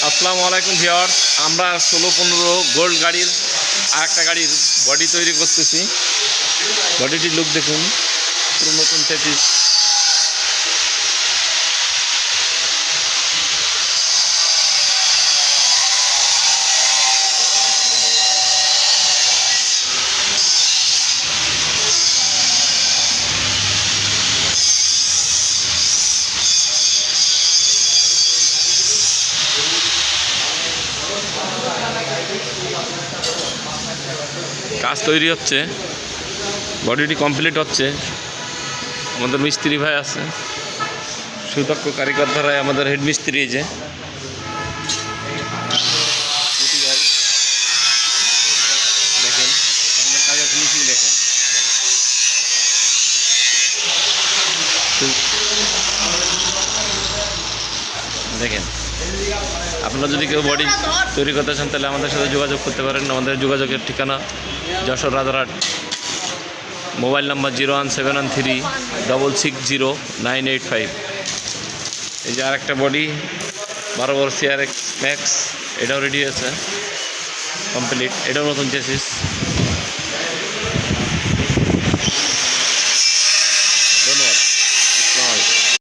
আসসালামু আলাইকুম ভিউয়ার্স, আমরা 16-15 গোল্ড গাড়ির আরেকটা গাড়ির বডি তৈরি করতেছি। বডিটির লুক দেখুন, পুরো নতুন চেসিস। কাজ তৈরি হচ্ছে, বডিটি কমপ্লিট হচ্ছে। আমাদের মিস্ত্রি ভাই আছে, সুদক্ষ কারিগর ধারায় আমাদের হেড মিস্ত্রি। যে দেখেন আমাদের কাজের ফিনিশিং দেখেন। দেখেন, আপনারা যদি কেউ বডি তৈরি করতে চান তাহলে আমাদের সাথে যোগাযোগ করতে পারেন। আমাদের যোগাযোগের ঠিকানা যশোর রাজারহাট, মোবাইল নাম্বার 01713660985। এই যে আরেকটা বডি 12 বড় CRX ম্যাক্স, এটাও রেডি আছে কমপ্লিট। এটাও নতুন চেসিস।